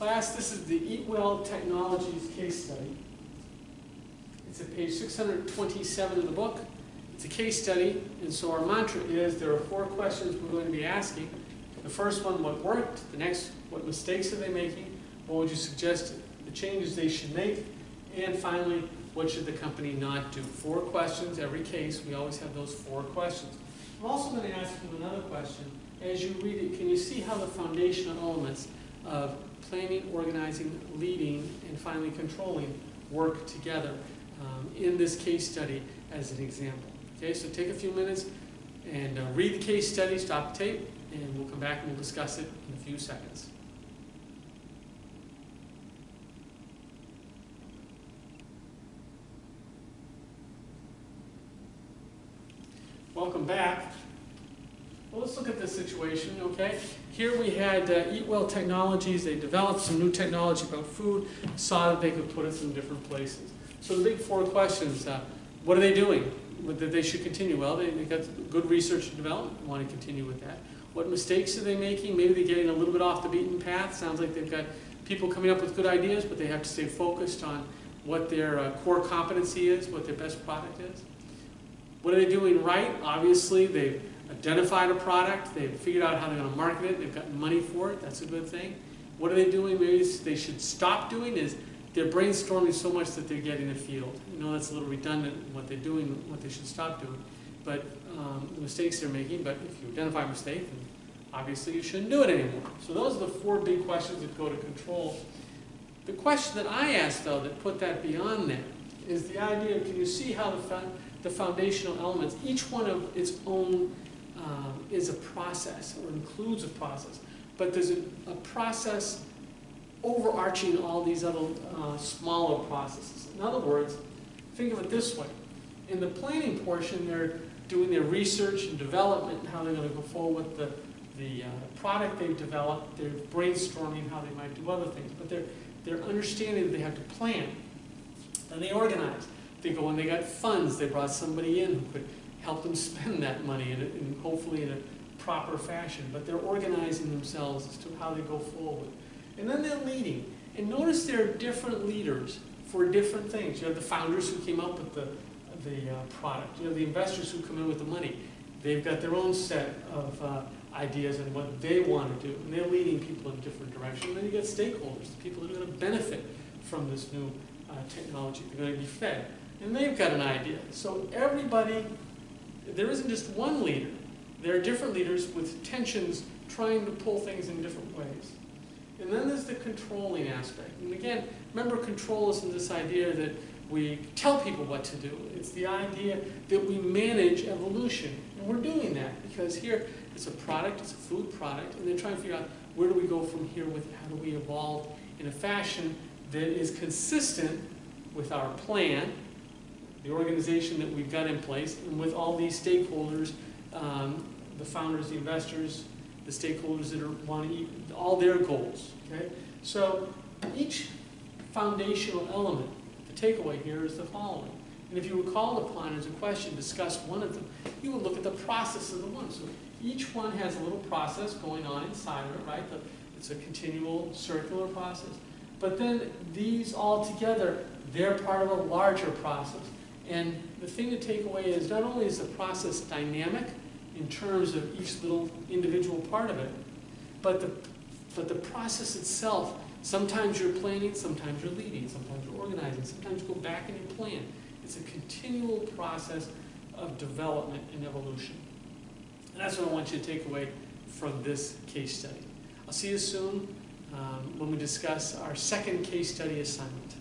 Class, this is the Eatwell Technologies case study. It's at page 627 of the book. It's a case study, and so our mantra is there are 4 questions we're going to be asking. The first one, what worked? The next, what mistakes are they making? What would you suggest the changes they should make? And finally, what should the company not do? 4 questions, every case, we always have those 4 questions. I'm also going to ask you another question. As you read it, can you see how the foundational elements of planning, organizing, leading, and finally controlling work together in this case study as an example? Okay, so take a few minutes and read the case study, stop the tape, and we'll come back and we'll discuss it in a few seconds. Welcome back. Well, let's look at this situation, okay? Here we had Eatwell Technologies. They developed some new technology about food, saw that they could put us in different places. So the big 4 questions, what are they doing that they should continue? Well, they got good research and development, want to continue with that. What mistakes are they making? Maybe they're getting a little bit off the beaten path. Sounds like they've got people coming up with good ideas, but they have to stay focused on what their core competency is, what their best product is. What are they doing right? Obviously, they've identified a product, they've figured out how they're going to market it, they've got money for it, that's a good thing. What are they doing maybe they should stop doing is they're brainstorming so much that they're getting afield. You know, that's a little redundant in what they're doing, what they should stop doing. But the mistakes they're making, but if you identify a mistake, then obviously you shouldn't do it anymore. So those are the 4 big questions that go to control. The question that I asked, though, that put that beyond that, is the idea of, can you see how the foundational elements, each one of its own is a process, or includes a process. But there's a process overarching all these other smaller processes. In other words, think of it this way. In the planning portion, they're doing their research and development and how they're going to go forward with the product they've developed. They're brainstorming how they might do other things. But they're understanding that they have to plan. Then they organize. They go and they got funds. They brought somebody in who could help them spend that money in hopefully in a proper fashion. But they're organizing themselves as to how they go forward. And then they're leading. And notice there are different leaders for different things. You have the founders who came up with the product. You have the investors who come in with the money. They've got their own set of ideas and what they want to do. And they're leading people in different directions. And then you get stakeholders, the people that are going to benefit from this new technology. They're going to be fed. And they've got an idea. So everybody, there isn't just one leader. There are different leaders with tensions trying to pull things in different ways. And then there's the controlling aspect. And again, remember, control isn't this idea that we tell people what to do. It's the idea that we manage evolution. And we're doing that because here it's a product, it's a food product, and they're trying to figure out where do we go from here with it? How do we evolve in a fashion that is consistent with our plan, the organization that we've got in place, and with all these stakeholders, the founders, the investors, the stakeholders that want to eat, all their goals. Okay? So each foundational element, the takeaway here is the following. And if you were called upon as a question, discuss one of them, you would look at the process of the one. So each one has a little process going on inside of it, right? It's a continual circular process. But then these all together, they're part of a larger process. And the thing to take away is not only is the process dynamic in terms of each little individual part of it, but the process itself, sometimes you're planning, sometimes you're leading, sometimes you're organizing, sometimes you go back and you plan. It's a continual process of development and evolution. And that's what I want you to take away from this case study. I'll see you soon when we discuss our second case study assignment.